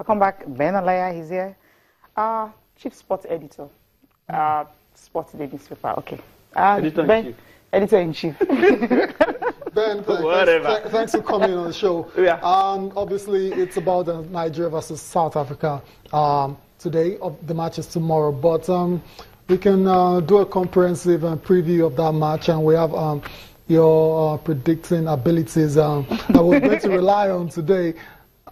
welcome back. Ben Alaya, he's here. Chief Sports Editor. Sports Day newspaper, okay. Editor-in-Chief. Editor-in-Chief. Ben, thanks for coming on the show. Yeah. Obviously, it's about Nigeria versus South Africa today. The match is tomorrow, but we can do a comprehensive preview of that match, and we have your predicting abilities that we're going to rely on today.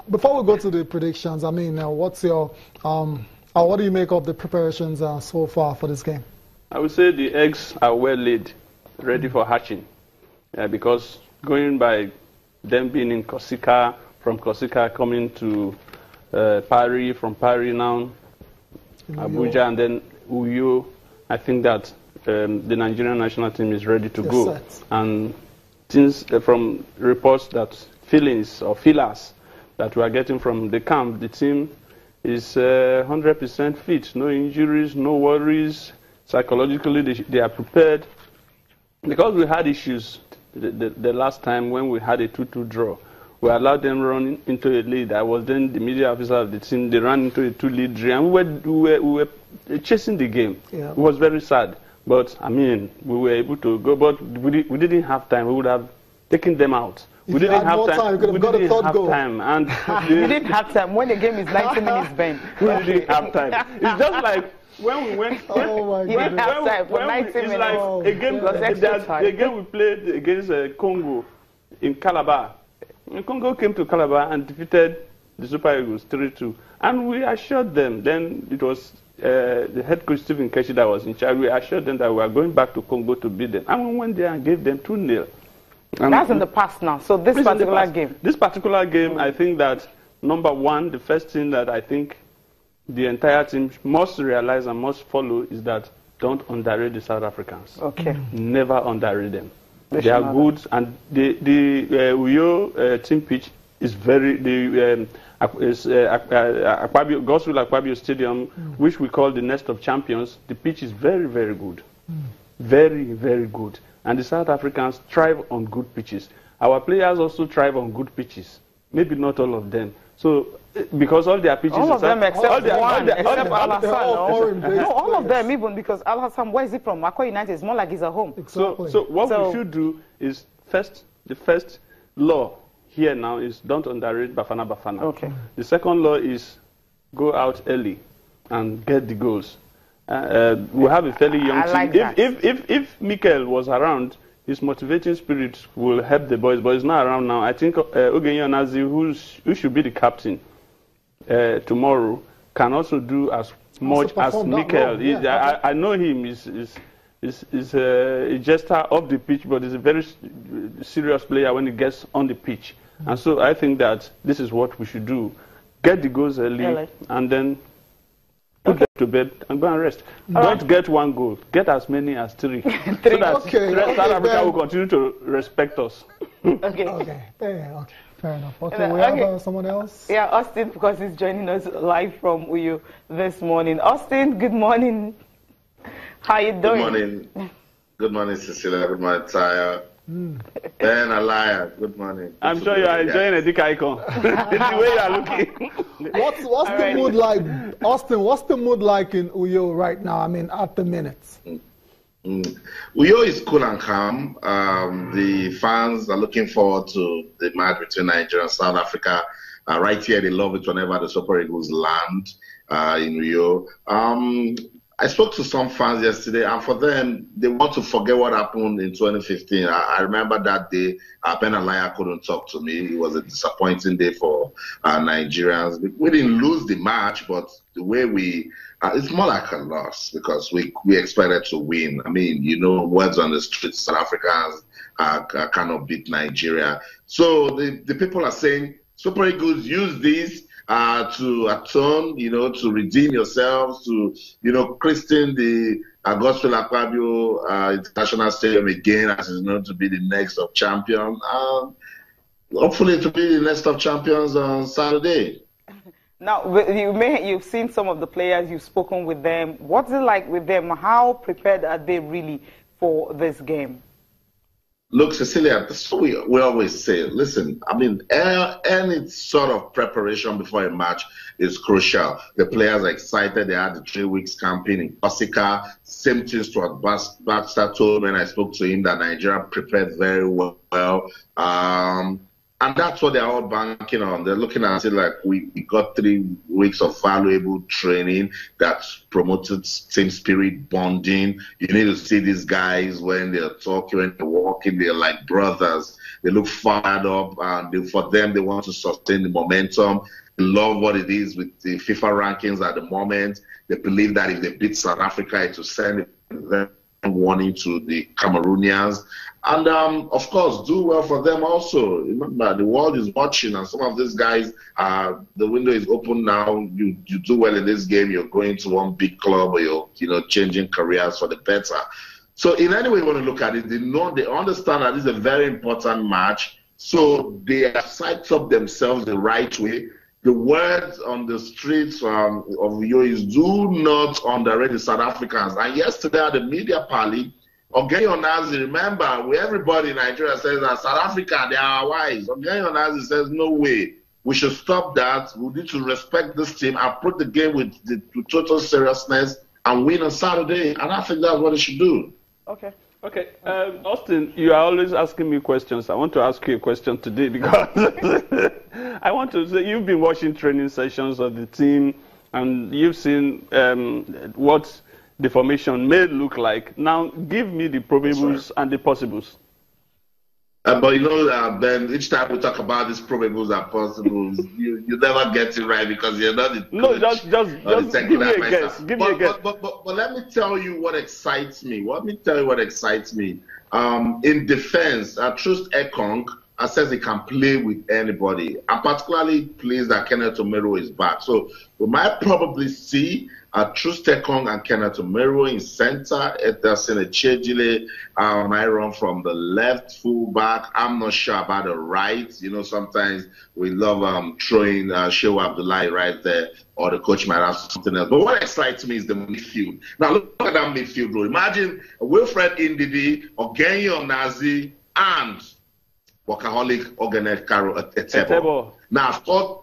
Before we go to the predictions, I mean, what's your what do you make of the preparations so far for this game? I would say the eggs are well laid, ready for hatching. Because going by them being in Corsica, from Corsica coming to Paris, from Paris now, Abuja, and then Uyo, I think that the Nigerian national team is ready to go. Set. And since from reports that feelers that we are getting from the camp, the team is 100% fit, no injuries, no worries. Psychologically, they are prepared. Because we had issues the last time when we had a 2-2 draw, we allowed them run into a lead. I was then the media officer of the team. They ran into a 2-lead draw, and we were chasing the game. Yeah. It was very sad. But, I mean, we were able to go, but we didn't have time. We would have taken them out. We didn't have time. You could have got a third goal. And you didn't have time. When the game is 90 minutes, Ben. We didn't have time. It's just like when we went. You didn't have time for 90 minutes. It's like a game we played against Congo in Calabar. And Congo came to Calabar and defeated the Super Eagles 3-2. And we assured them, then it was the head coach Stephen Keshi that was in charge. We assured them that we are going back to Congo to beat them. And we went there and gave them 2-0. That's in the past now. So this particular game. This particular game, I think that, number one, the first thing that I think the entire team must realize and must follow is that don't underrate the South Africans. Okay. Never underrate them. They are good, and the Uyo team pitch is very Godswill Akpabio Stadium, which we call the Nest of Champions. The pitch is very, very good, very, very good. And the South Africans thrive on good pitches. Our players also thrive on good pitches. Maybe not all of them. So, because all their pitches... All of them except one, except Al-Hassan. No, all of them, even because Al-Hassan, where is he from? Accra United is more like he's at home. Exactly. So what we should do is, the first law here now is don't underrate Bafana Bafana. Okay. The second law is go out early and get the goals. We have a fairly young team. Like if Mikel was around, his motivating spirit will help the boys, but he's not around now. I think Ogenye Onazi, who should be the captain tomorrow, can also do as much as Mikel. Yeah, I know him. He's a jester off the pitch, but he's a very serious player when he gets on the pitch. And so I think that this is what we should do. Get the goals early. And then put them to bed and go and rest. Don't get one goal. Get as many as 3. So that South Africa will continue to respect us. Okay. Fair enough. Okay, we have someone else? Yeah, Austin, because he's joining us live from Uyo this morning. Austin, good morning. How you doing? Good morning. Good morning, Cecilia. Good morning, Taya. Ben Alaya, good morning. I'm sure you are enjoying a dick icon. It's the way you are looking. What's the mood like, Austin? What's the mood like in Uyo right now? I mean, at the minutes. Uyo is cool and calm. The fans are looking forward to the match between Nigeria and South Africa. Right here, they love it whenever the Super Eagles land in Uyo. I spoke to some fans yesterday, and for them, they want to forget what happened in 2015. I remember that day, Ben Alaya couldn't talk to me. It was a disappointing day for Nigerians. We didn't lose the match, but the way it's more like a loss because we expected to win. I mean, words on the streets, South Africans cannot beat Nigeria. So the people are saying, Super Eagles, use this to atone, to redeem yourselves, to, christen the Godswill Akpabio International Stadium again as is known to be the next of champions. Hopefully to be the next of champions on Saturday. Now, you've seen some of the players, you've spoken with them. What's it like with them? How prepared are they really for this game? Look, Cecilia, this is what we always say. Listen, I mean, any sort of preparation before a match is crucial. The players are excited. They had the 3 weeks campaign in Corsica. Same things to what Baxter told when I spoke to him, that Nigeria prepared very well. And that's what they're all banking on. They're looking at it like we got 3 weeks of valuable training that promoted team spirit, bonding. You need to see these guys when they're talking, when they're walking, they're like brothers. They look fired up, and for them, they want to sustain the momentum. They love what it is with the FIFA rankings at the moment. They believe that if they beat South Africa, it will send them warning to the Cameroonians. And, of course, do well for them also. Remember, the world is watching, and some of these guys, the window is open now. You do well in this game, you're going to one big club, or you're changing careers for the better. So in any way you want to look at it, they understand that this is a very important match, so they have psyched up themselves the right way. The words on the streets of Rio is, do not underrate the South Africans. And yesterday at the media party, Ogeni Onazi, remember, everybody in Nigeria says that South Africa, they are wise. Ogeni Onazi says, no way. We should stop that. We need to respect this team, approach the game with total seriousness, and win on Saturday. And I think that's what they should do. Okay. Okay, Austin, you are always asking me questions. I want to ask you a question today because I want to say you've been watching training sessions of the team and you've seen what the formation may look like. Now, give me the probables and the possibles. But Ben, each time we talk about these probables and possibles, you never get it right because you're not the coach. No, just give me a guess. Give me a guess. But let me tell you what excites me. In defense, Trust Ekong says he can play with anybody. I'm particularly pleased that Kenneth Omero is back. So we might probably see Trust Ekong and Kenneth Omero in center. Ederson Echejile might run from the left fullback. I'm not sure about the right. Sometimes we love throwing Shehu Abdullahi right there, or the coach might have something else. But what excites me is the midfield. Now look at that midfield role. Imagine Wilfred Ndidi, Ogeni Onazi, and workaholic Ogenet Karo Etebo. Now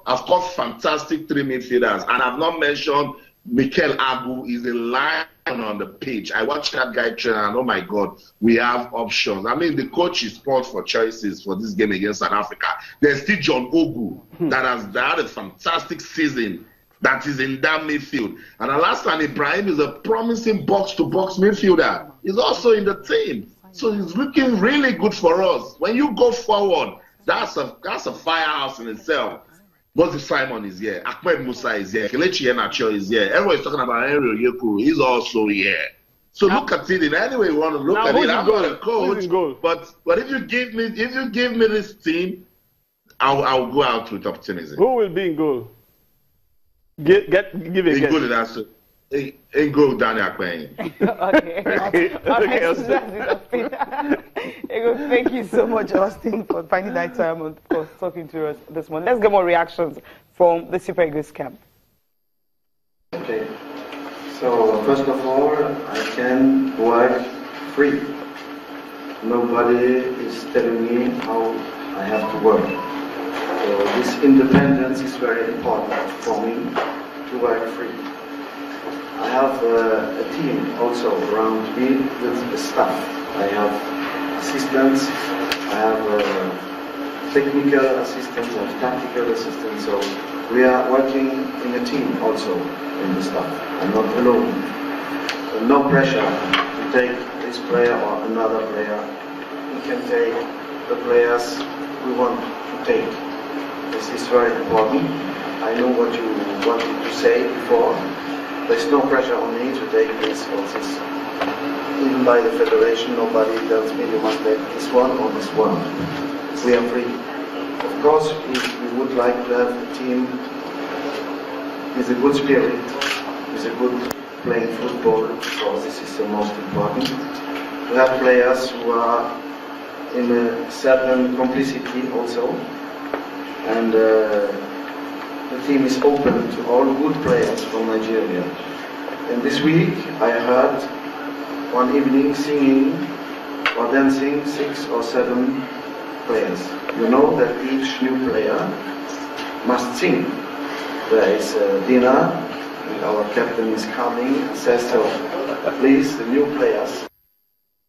I've got fantastic 3 midfielders, and I've not mentioned Mikel Agu is a lion on the pitch. I watched that guy train, and oh my God, we have options. I mean, the coach is spoiled for choices for this game against South Africa. There's still John Ogu that had a fantastic season that is in that midfield. And Alassane Ibrahim is a promising box-to-box midfielder. He's also in the team. So he's looking really good for us. When you go forward, that's a firehouse in itself. Moses Simon is here. Ahmed Musa is here. Kelechi Iheanacho is here. Everyone is talking about Henry Onyekuru. He's also here. So look at it in any way you want to look at it. I'm not a coach, but if you give me this team, I'll go out with optimism. Who will be in goal? Give a guess. In goal, that's it. In goal, Daniel Akpeyin. Okay. Thank you so much, Austin, for finding that time and for talking to us this morning. Let's get more reactions from the Super Eagles camp. Okay. So, first of all, I can work free. Nobody is telling me how I have to work. So, this independence is very important for me to work free. I have a team also around me with the staff. I have assistants, I have technical assistants, I have tactical assistants. So we are working in a team also in the staff. I'm not alone. So no pressure to take this player or another player. We can take the players we want to take. This is very important. I know what you wanted to say before. There's no pressure on me to take this or this. Even by the federation, nobody tells me you must take this one or this one. We are free. Of course, we would like to have a team with a good spirit, with a good playing football, because this is the most important. To have players who are in a certain complicity also. And the team is open to all good players from Nigeria. And this week I heard one evening singing or dancing 6 or 7 players. You know that each new player must sing. There is a dinner, and our captain is coming and says, so please, the new players,